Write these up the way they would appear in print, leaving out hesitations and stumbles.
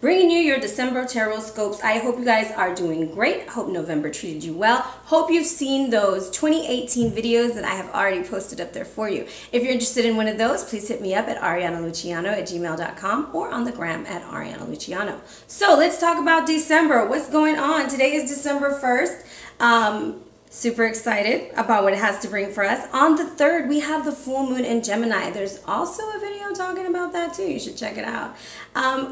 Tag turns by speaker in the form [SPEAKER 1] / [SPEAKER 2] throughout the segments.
[SPEAKER 1] bringing you your December tarot scopes. I hope you guys are doing great. I hope November treated you well. Hope you've seen those 2018 videos that I have already posted up there for you. If you're interested in one of those, please hit me up at arianaluciano@gmail.com or on the gram at Ariana Luciano. So let's talk about December. What's going on? Today is December 1st. Super excited about what it has to bring for us. On the 3rd, we have the full moon in Gemini. There's also a video talking about that too. You should check it out.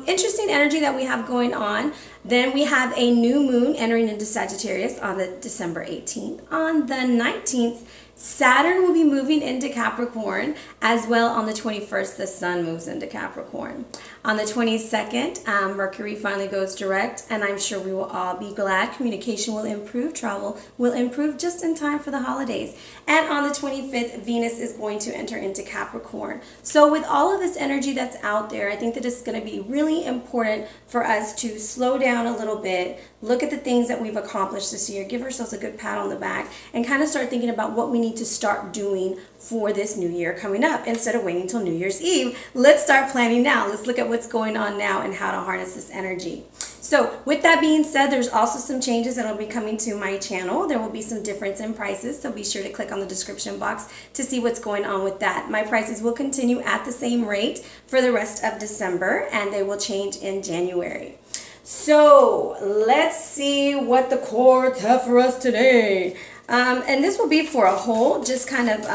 [SPEAKER 1] Interesting energy that we have going on. Then we have a new moon entering into Sagittarius on the December 18th. On the 19th, Saturn will be moving into Capricorn, as well on the 21st, the Sun moves into Capricorn. On the 22nd, Mercury finally goes direct, and I'm sure we will all be glad. Communication will improve, travel will improve just in time for the holidays. And on the 25th, Venus is going to enter into Capricorn. So with all of this energy that's out there, I think that it's going to be really important for us to slow down a little bit, look at the things that we've accomplished this year, give ourselves a good pat on the back, and kind of start thinking about what we need to start doing for this new year coming up. Instead of waiting until New Year's Eve, let's start planning now. Let's look at what's going on now and how to harness this energy. So with that being said, there's also some changes that will be coming to my channel. There will be some difference in prices, so be sure to click on the description box to see what's going on with that. My prices will continue at the same rate for the rest of December, and they will change in January. So let's see what the cards have for us today. And this will be for a whole, just kind of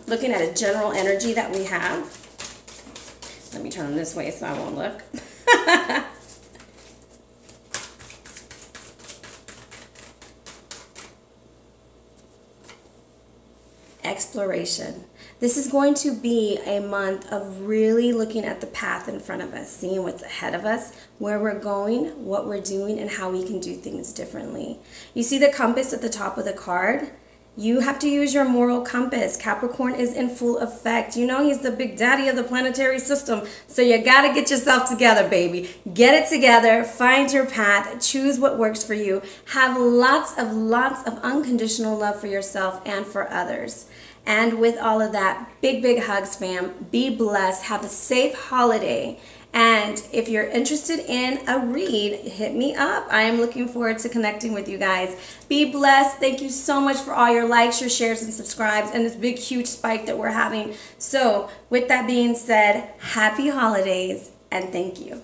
[SPEAKER 1] looking at a general energy that we have. Let me turn them this way so I won't look. Exploration. This is going to be a month of really looking at the path in front of us, seeing what's ahead of us, where we're going, what we're doing, and how we can do things differently. You see the compass at the top of the card? You have to use your moral compass. Capricorn is in full effect. You know he's the big daddy of the planetary system, so you gotta get yourself together, baby. Get it together, find your path, choose what works for you. Have lots of unconditional love for yourself and for others. And with all of that, big hugs, fam. Be blessed. Have a safe holiday. And if you're interested in a read, hit me up. I am looking forward to connecting with you guys. Be blessed. Thank you so much for all your likes, your shares, and subscribes, and this big, huge spike that we're having. So with that being said, happy holidays, and thank you.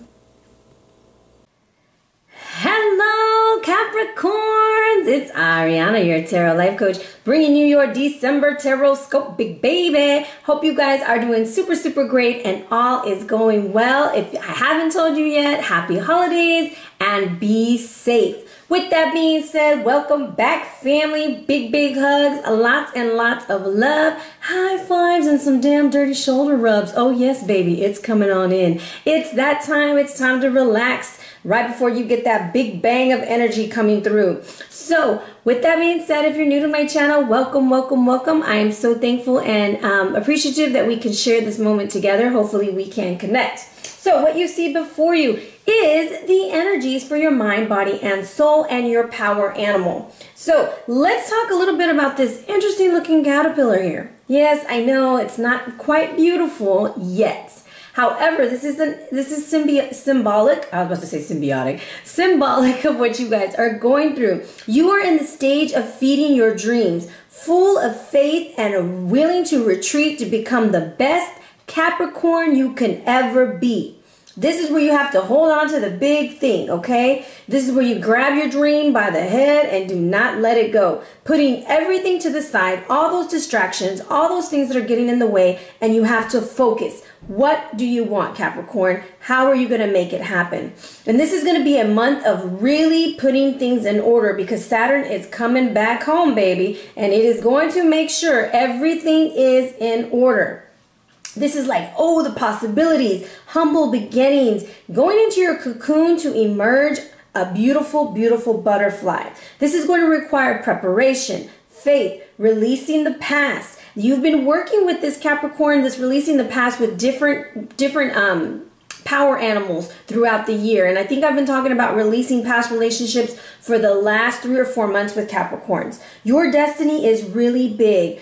[SPEAKER 1] Hello, Capricorns! It's Ariana, your tarot life coach, bringing you your December tarot scope, big baby. Hope you guys are doing super great and all is going well. If I haven't told you yet, happy holidays and be safe. With that being said, welcome back, family. Big hugs, lots and lots of love, high fives, and some damn dirty shoulder rubs. Oh yes, baby, it's coming on in. It's that time. It's time to relax right before you get that big bang of energy coming through. So with that being said, if you're new to my channel, welcome. I am so thankful and appreciative that we can share this moment together. Hopefully we can connect. So what you see before you is the energies for your mind, body, and soul, and your power animal. So let's talk a little bit about this interesting looking caterpillar here. Yes, I know it's not quite beautiful yet. However, this is symbolic. I was about to say symbiotic. Symbolic of what you guys are going through. You are in the stage of feeding your dreams, full of faith and willing to retreat to become the best Capricorn you can ever be. This is where you have to hold on to the big thing, okay? This is where you grab your dream by the head and do not let it go. Putting everything to the side, all those distractions, all those things that are getting in the way, and you have to focus. What do you want, Capricorn? How are you going to make it happen? And this is going to be a month of really putting things in order because Saturn is coming back home, baby, and it is going to make sure everything is in order. This is like, oh, the possibilities, humble beginnings, going into your cocoon to emerge a beautiful butterfly. This is going to require preparation, faith, releasing the past. You've been working with this Capricorn, this releasing the past with different power animals throughout the year. And I think I've been talking about releasing past relationships for the last 3 or 4 months with Capricorns. Your destiny is really big.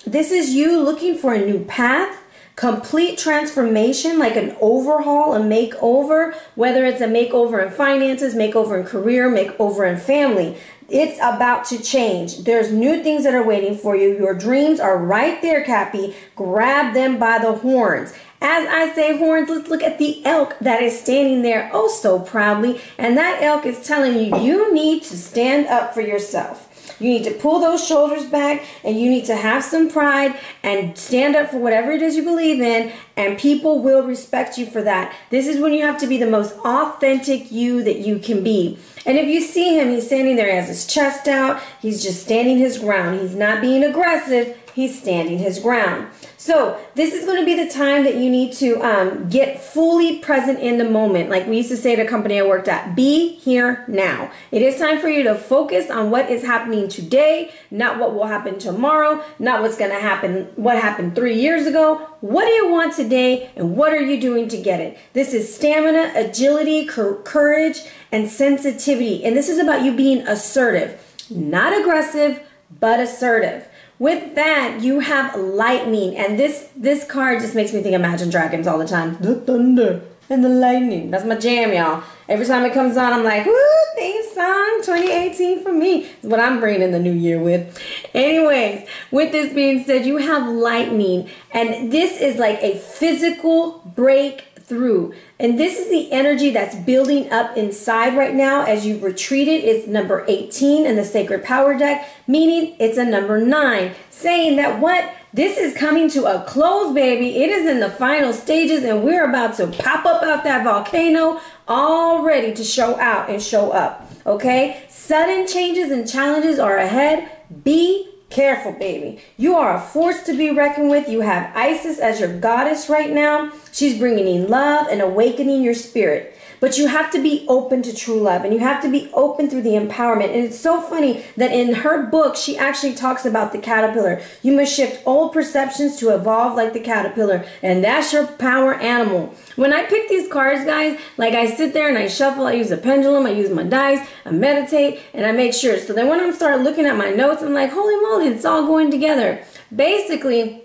[SPEAKER 1] This is you looking for a new path, complete transformation, like an overhaul, a makeover, whether it's a makeover in finances, makeover in career, makeover in family. It's about to change. There's new things that are waiting for you. Your dreams are right there, Cappy. Grab them by the horns. As I say horns, let's look at the elk that is standing there oh so proudly. And that elk is telling you, you need to stand up for yourself. You need to pull those shoulders back, and you need to have some pride and stand up for whatever it is you believe in, and people will respect you for that. This is when you have to be the most authentic you that you can be. And if you see him, he's standing there, he has his chest out, he's just standing his ground. He's not being aggressive, he's standing his ground. So this is going to be the time that you need to get fully present in the moment. Like we used to say at a company I worked at, be here now. It is time for you to focus on what is happening today, not what will happen tomorrow, not what's going to happen, what happened 3 years ago. What do you want today, and what are you doing to get it? This is stamina, agility, courage, and sensitivity. And this is about you being assertive, not aggressive, but assertive. With that, you have lightning, and this card just makes me think Imagine Dragons all the time. The thunder and the lightning. That's my jam, y'all. Every time it comes on, I'm like, woo, theme song 2018 for me. It's what I'm bringing in the new year with. Anyways, with this being said, you have lightning, and this is like a physical breakthrough. And this is the energy that's building up inside right now as you've retreated. It's number 18 in the Sacred Power deck, meaning it's a number 9, saying that what? This is coming to a close, baby. It is in the final stages, and we're about to pop up out that volcano, all ready to show out and show up, okay? Sudden changes and challenges are ahead. Be careful, baby. You are a force to be reckoned with. You have Isis as your goddess right now. She's bringing in love and awakening your spirit. But you have to be open to true love, and you have to be open through the empowerment. And it's so funny that in her book, she actually talks about the caterpillar. You must shift old perceptions to evolve like the caterpillar, and that's your power animal. When I pick these cards, guys, like I sit there and I shuffle, I use a pendulum, I use my dice, I meditate, and I make sure. So then when I start looking at my notes, I'm like, holy moly, it's all going together. Basically,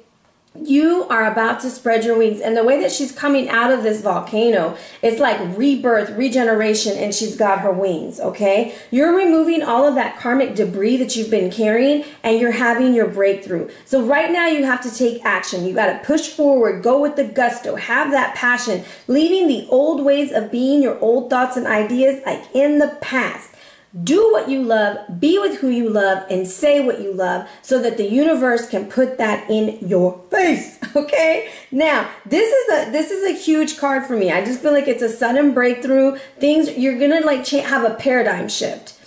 [SPEAKER 1] you are about to spread your wings. And the way that she's coming out of this volcano, it's like rebirth, regeneration, and she's got her wings, okay? You're removing all of that karmic debris that you've been carrying, and you're having your breakthrough. So right now you have to take action. You got to push forward, go with the gusto, have that passion, leaving the old ways of being, your old thoughts and ideas like in the past. Do what you love, be with who you love, and say what you love so that the universe can put that in your face, okay? Now, this is a huge card for me. I just feel like it's a sudden breakthrough. Things, you're going to like have a paradigm shift.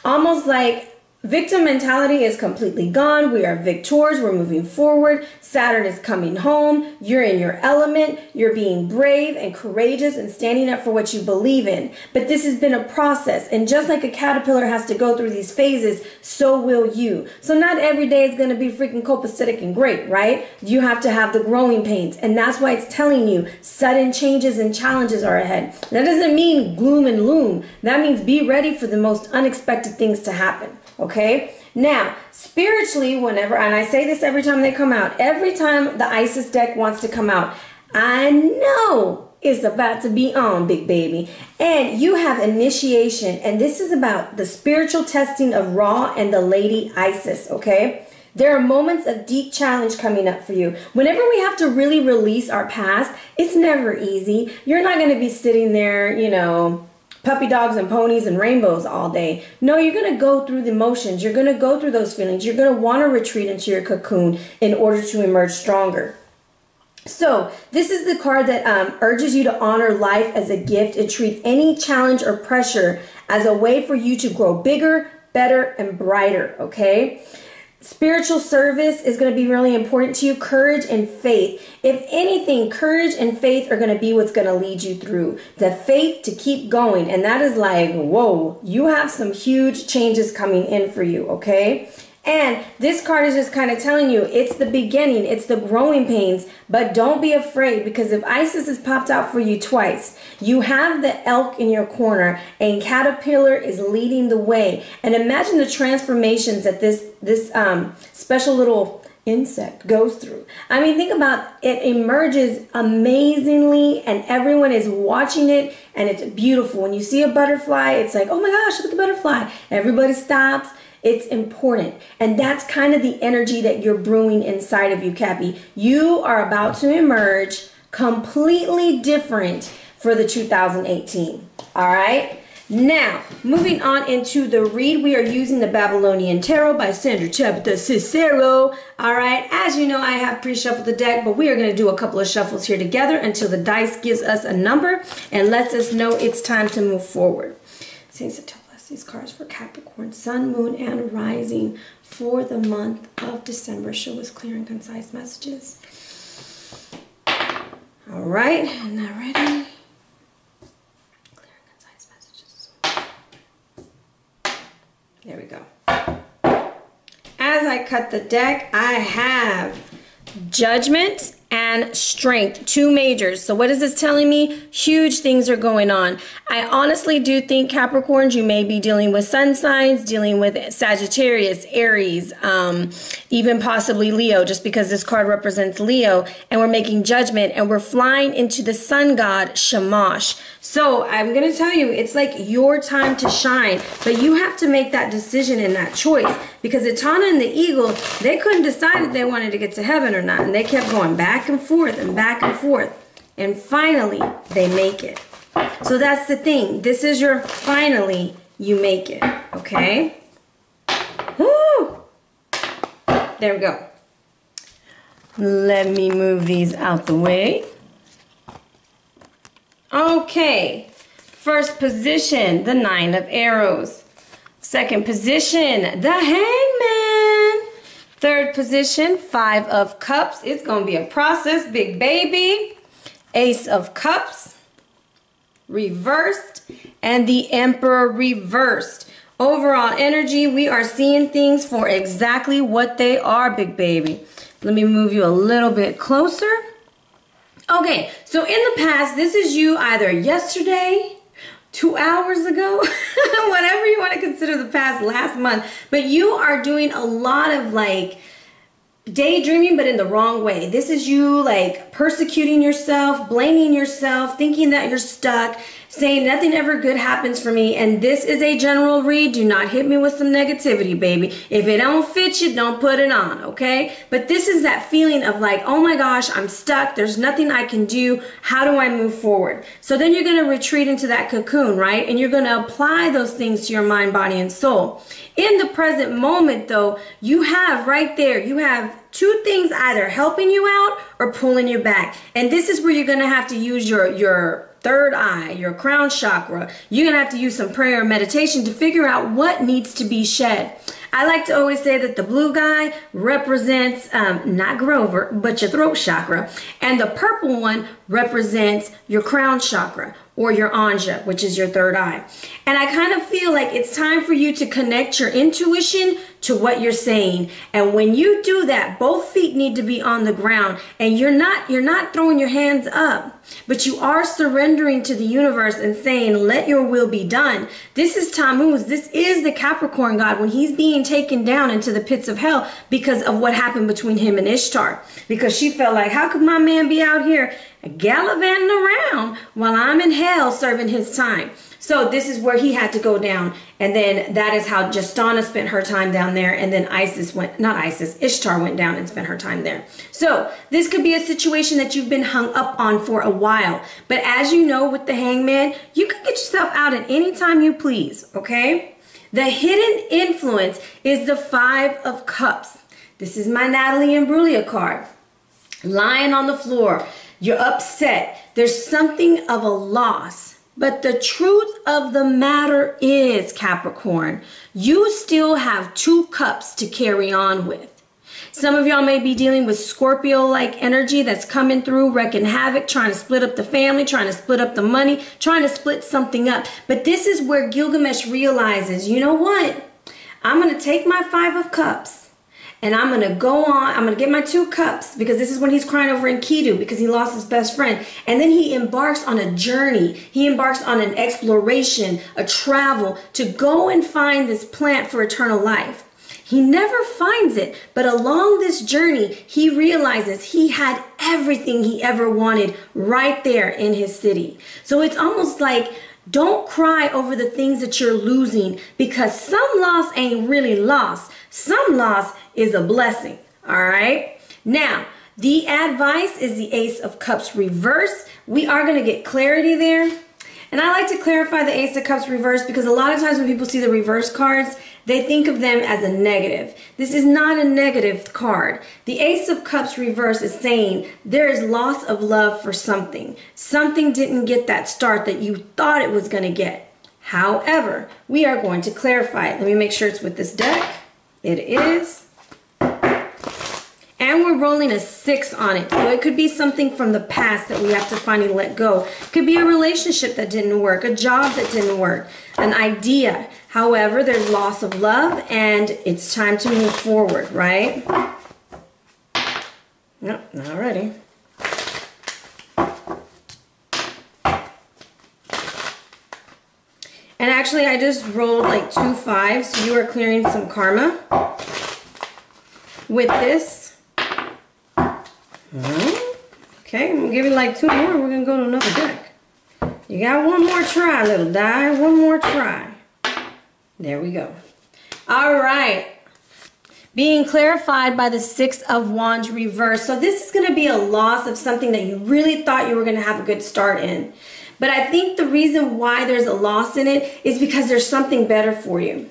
[SPEAKER 1] Almost like victim mentality is completely gone. We are victors. We're moving forward. Saturn is coming home. You're in your element. You're being brave and courageous and standing up for what you believe in. But this has been a process. And just like a caterpillar has to go through these phases, so will you. So not every day is going to be freaking copacetic and great, right? You have to have the growing pains. And that's why it's telling you sudden changes and challenges are ahead. That doesn't mean gloom and loom. That means be ready for the most unexpected things to happen. Okay, now spiritually, whenever, and I say this every time they come out, every time the Isis deck wants to come out, I know it's about to be on, big baby. And you have initiation, and this is about the spiritual testing of Ra and the Lady Isis, okay? There are moments of deep challenge coming up for you. Whenever we have to really release our past, it's never easy. You're not going to be sitting there, you know, puppy dogs and ponies and rainbows all day. No, you're going to go through the motions. You're going to go through those feelings. You're going to want to retreat into your cocoon in order to emerge stronger. So this is the card that urges you to honor life as a gift and treat any challenge or pressure as a way for you to grow bigger, better, and brighter, okay? Spiritual service is going to be really important to you. Courage and faith. If anything, courage and faith are going to be what's going to lead you through. The faith to keep going. And that is like, whoa, you have some huge changes coming in for you, okay? And this card is just kind of telling you it's the beginning, it's the growing pains, but don't be afraid, because if Isis has popped out for you twice, you have the elk in your corner and caterpillar is leading the way. And imagine the transformations that this special little insect goes through. I mean, think about it, emerges amazingly and everyone is watching it and it's beautiful. When you see a butterfly, it's like, oh my gosh, look at the butterfly. Everybody stops. It's important. And that's kind of the energy that you're brewing inside of you, Cappy. You are about to emerge completely different for the 2018. All right? Now, moving on into the read, we are using the Babylonian Tarot by Sandra, Tabatha, Cicero. All right, as you know, I have pre-shuffled the deck, but we are going to do a couple of shuffles here together until the dice gives us a number and lets us know it's time to move forward. Saints of bless these cards for Capricorn, Sun, Moon, and Rising for the month of December. Show us clear and concise messages. All right, and now ready? There we go. As I cut the deck, I have Judgment and Strength, two majors. So what is this telling me? Huge things are going on. I honestly do think, Capricorns, you may be dealing with sun signs, dealing with Sagittarius, Aries, even possibly Leo, just because this card represents Leo, and we're making judgment, and we're flying into the sun god, Shamash. So I'm going to tell you, it's like your time to shine, but you have to make that decision and that choice, because Etana and the eagle, they couldn't decide if they wanted to get to heaven or not, and they kept going back and forth and back and forth, and finally they make it. So that's the thing. This is your finally you make it, okay? Woo! There we go. Let me move these out the way. Okay, first position, the 9 of Arrows. Second position, the Hangman. Third position, 5 of Cups. It's going to be a process, big baby. Ace of Cups, reversed, and the Emperor reversed. Overall energy, we are seeing things for exactly what they are, big baby. Let me move you a little bit closer. Okay, so in the past, this is you either yesterday, 2 hours ago, whatever you want to consider the past, last month, but you are doing a lot of like daydreaming, but in the wrong way. This is you like persecuting yourself, blaming yourself, thinking that you're stuck, saying nothing ever good happens for me. And this is a general read. Do not hit me with some negativity, baby. If it don't fit you, don't put it on, okay? But this is that feeling of like, oh my gosh, I'm stuck. There's nothing I can do. How do I move forward? So then you're going to retreat into that cocoon, right? And you're going to apply those things to your mind, body, and soul. In the present moment, though, you have right there, you have two things either helping you out or pulling you back. And this is where you're going to have to use your third eye, your crown chakra. You're going to have to use some prayer and meditation to figure out what needs to be shed. I like to always say that the blue guy represents, not Grover, but your throat chakra. And the purple one represents your crown chakra, or your anja, which is your third eye. And I kind of feel like it's time for you to connect your intuition to what you're saying. And when you do that, both feet need to be on the ground, and you're not throwing your hands up, but you are surrendering to the universe and saying, let your will be done. This is Tammuz. This is the Capricorn god when he's being taken down into the pits of hell because of what happened between him and Ishtar. Because she felt like, how could my man be out here gallivanting around while I'm in hell serving his time? So this is where he had to go down. And then that is how Justana spent her time down there. And then Ishtar went down and spent her time there. So this could be a situation that you've been hung up on for a while. But as you know, with the Hangman, you can get yourself out at any time you please, okay? The hidden influence is the 5 of Cups. This is my Natalie Imbruglia card. Lying on the floor. You're upset. There's something of a loss. But the truth of the matter is, Capricorn, you still have 2 cups to carry on with. Some of y'all may be dealing with Scorpio-like energy that's coming through, wreaking havoc, trying to split up the family, trying to split up the money, trying to split something up. But this is where Gilgamesh realizes, you know what? I'm going to take my 5 of Cups. And I'm going to go on, I'm going to get my 2 cups, because this is when he's crying over Enkidu because he lost his best friend. And then he embarks on a journey. He embarks on an exploration, a travel to go and find this plant for eternal life. He never finds it, but along this journey, he realizes he had everything he ever wanted right there in his city. So it's almost like, don't cry over the things that you're losing, because some loss ain't really loss. Some loss is a blessing, all right? Now, the advice is the Ace of Cups reverse. We are going to get clarity there. And I like to clarify the Ace of Cups reverse because a lot of times when people see the reverse cards, they think of them as a negative. This is not a negative card. The Ace of Cups reverse is saying there is loss of love for something. Something didn't get that start that you thought it was going to get. However, we are going to clarify it. Let me make sure it's with this deck. It is. And we're rolling a 6 on it. So it could be something from the past that we have to finally let go. It could be a relationship that didn't work, a job that didn't work, an idea. However, there's loss of love and it's time to move forward, right? Nope, not ready. And actually, I just rolled like 2 5s. So you are clearing some karma with this. Okay, I'm gonna give you like 2 more. We're gonna go to another deck. You got one more try, little die. One more try. There we go. All right. Being clarified by the 6 of Wands reverse. So this is gonna be a loss of something that you really thought you were gonna have a good start in. But I think the reason why there's a loss in it is because there's something better for you.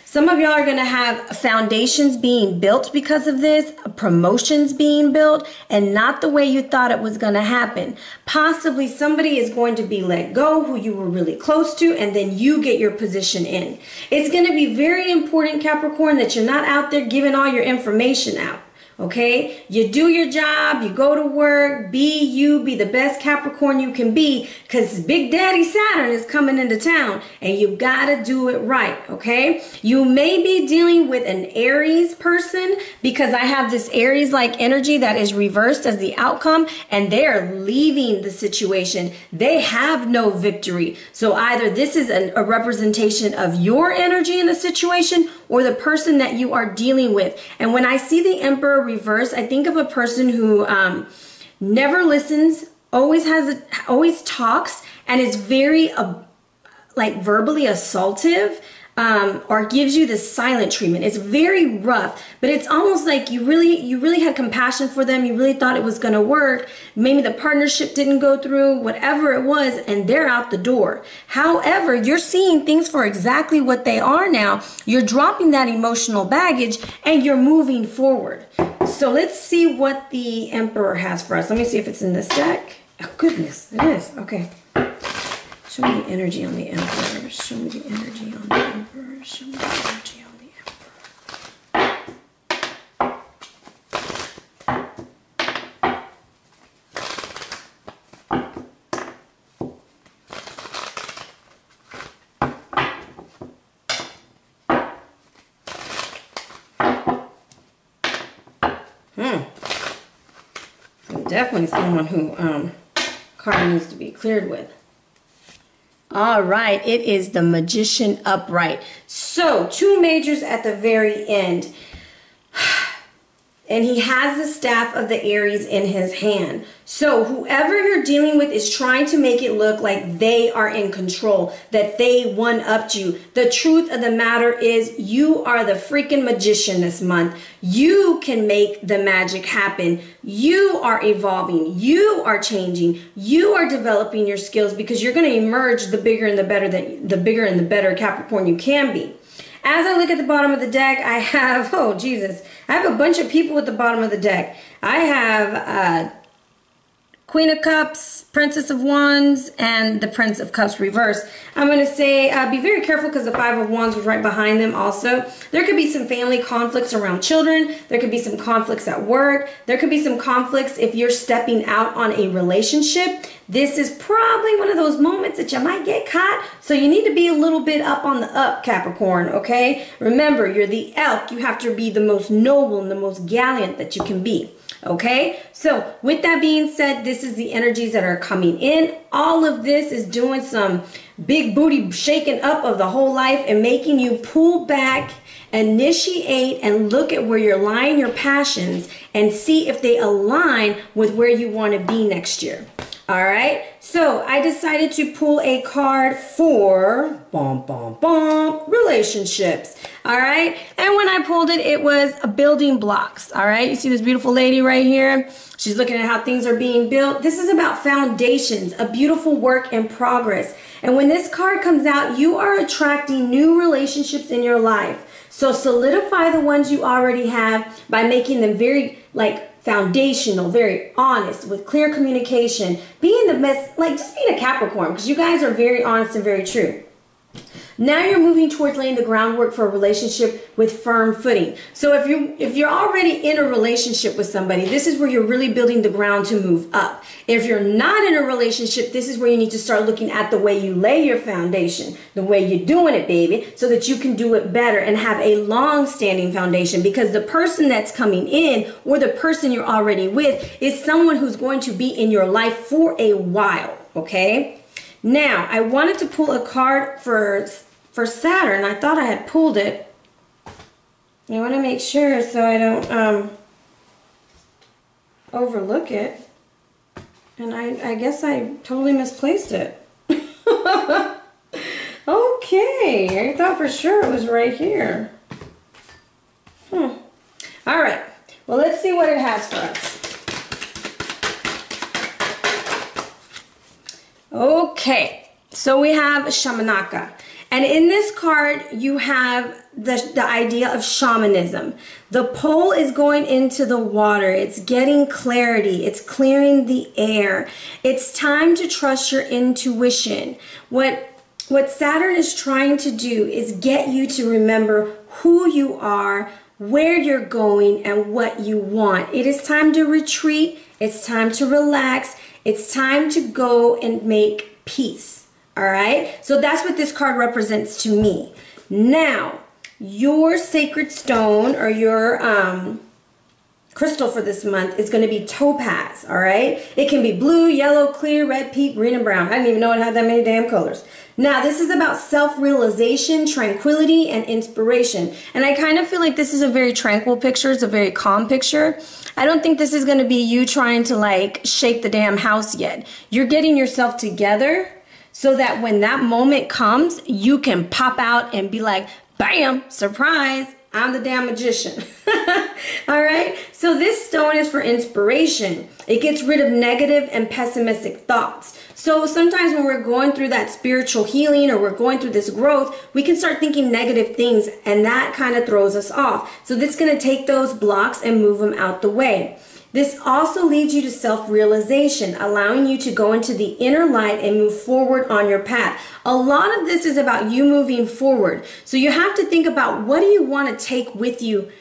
[SPEAKER 1] Some of y'all are going to have foundations being built because of this, promotions being built, and not the way you thought it was going to happen. Possibly somebody is going to be let go who you were really close to, and then you get your position in. It's going to be very important, Capricorn, that you're not out there giving all your information out. Okay, you do your job, you go to work, be you, be the best Capricorn you can be, because Big Daddy Saturn is coming into town and you gotta do it right, okay? You may be dealing with an Aries person because I have this Aries-like energy that is reversed as the outcome and they are leaving the situation. They have no victory. So either this is a representation of your energy in the situation or the person that you are dealing with. And when I see the Emperor reverse, I think of a person who never listens, always talks, and is very like verbally assaultive, or gives you the silent treatment. It's very rough, but it's almost like you really had compassion for them. You really thought it was going to work. Maybe the partnership didn't go through, whatever it was, and they're out the door. However, you're seeing things for exactly what they are now. You're dropping that emotional baggage and you're moving forward. So let's see what the Emperor has for us. Let me see if it's in this deck. Oh, goodness, it is. Okay. Show me the energy on the Emperor. Show me the energy on the Emperor. Show me the energy on the Emperor. So definitely someone who karma needs to be cleared with. All right, it is the Magician upright. So 2 majors at the very end. And he has the staff of the Aries in his hand. So whoever you're dealing with is trying to make it look like they are in control, that they one-upped you. The truth of the matter is you are the freaking magician this month. You can make the magic happen. You are evolving. You are changing. You are developing your skills because you're going to emerge the bigger and the better Capricorn you can be. As I look at the bottom of the deck, I have, oh Jesus, I have a bunch of people at the bottom of the deck. I have Queen of Cups, Princess of Wands, and the Prince of Cups reverse. I'm going to say be very careful because the Five of Wands was right behind them also. There could be some family conflicts around children. There could be some conflicts at work. There could be some conflicts if you're stepping out on a relationship. This is probably one of those moments that you might get caught. So you need to be a little bit up on the up, Capricorn, okay? Remember, you're the elk. You have to be the most noble and the most gallant that you can be. Okay, so with that being said, this is the energies that are coming in. All of this is doing some big booty shaking up of the whole life and making you pull back, initiate, and look at where you're lying your passions and see if they align with where you want to be next year. All right, so I decided to pull a card for relationships. All right, and when I pulled it, it was building blocks. All right, you see this beautiful lady right here? She's looking at how things are being built. This is about foundations, a beautiful work in progress. And when this card comes out, you are attracting new relationships in your life. So solidify the ones you already have by making them very foundational, very honest, with clear communication, being the best, just being a Capricorn, because you guys are very honest and very true. Now you're moving towards laying the groundwork for a relationship with firm footing. So if you're already in a relationship with somebody, this is where you're really building the ground to move up. If you're not in a relationship, this is where you need to start looking at the way you lay your foundation, the way you're doing it, baby, so that you can do it better and have a long-standing foundation, because the person that's coming in or the person you're already with is someone who's going to be in your life for a while, okay? Now, I wanted to pull a card for Saturn. I thought I had pulled it. I want to make sure so I don't overlook it. And I guess I totally misplaced it. Okay, I thought for sure it was right here. All right, well, let's see what it has for us. Okay, so we have Shamanaka. And in this card, you have the idea of shamanism. The pole is going into the water. It's getting clarity. It's clearing the air. It's time to trust your intuition. What Saturn is trying to do is get you to remember who you are, where you're going, and what you want. It is time to retreat. It's time to relax. It's time to go and make peace. All right, so that's what this card represents to me. Now, your sacred stone or your crystal for this month is going to be topaz, all right? It can be blue, yellow, clear, red, pink, green, and brown. I didn't even know it had that many damn colors. Now, this is about self-realization, tranquility, and inspiration. And I kind of feel like this is a very tranquil picture. It's a very calm picture. I don't think this is going to be you trying to shake the damn house yet. You're getting yourself together so that when that moment comes, you can pop out and be like, bam, surprise, I'm the damn magician. All right, so this stone is for inspiration. It gets rid of negative and pessimistic thoughts. So sometimes when we're going through that spiritual healing or we're going through this growth, we can start thinking negative things, and that kind of throws us off. So this is going to take those blocks and move them out the way. This also leads you to self-realization, allowing you to go into the inner light and move forward on your path. A lot of this is about you moving forward. So you have to think about, what do you want to take with you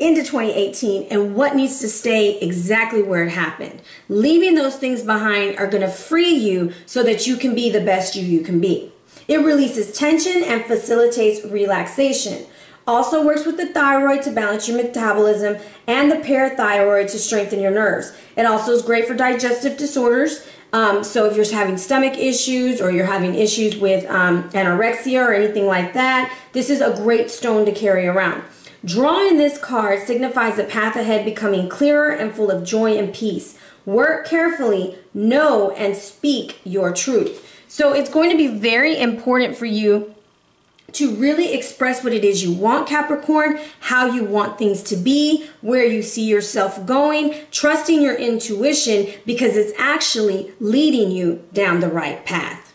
[SPEAKER 1] into 2018 and what needs to stay exactly where it happened. Leaving those things behind are going to free you so that you can be the best you can be. It releases tension and facilitates relaxation. Also works with the thyroid to balance your metabolism and the parathyroid to strengthen your nerves. It also is great for digestive disorders. So if you're having stomach issues or you're having issues with anorexia or anything like that, this is a great stone to carry around. Drawing this card signifies the path ahead becoming clearer and full of joy and peace. Work carefully, know and speak your truth. So it's going to be very important for you to really express what it is you want, Capricorn, how you want things to be, where you see yourself going, trusting your intuition because it's actually leading you down the right path.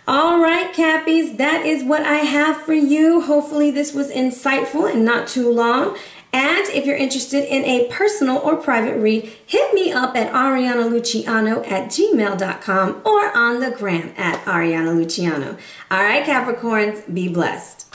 [SPEAKER 1] All right, Cappies, that is what I have for you. Hopefully this was insightful and not too long. And if you're interested in a personal or private read, hit me up at arianaluciano@gmail.com or on the gram at Ariana Luciano. All right, Capricorns, be blessed.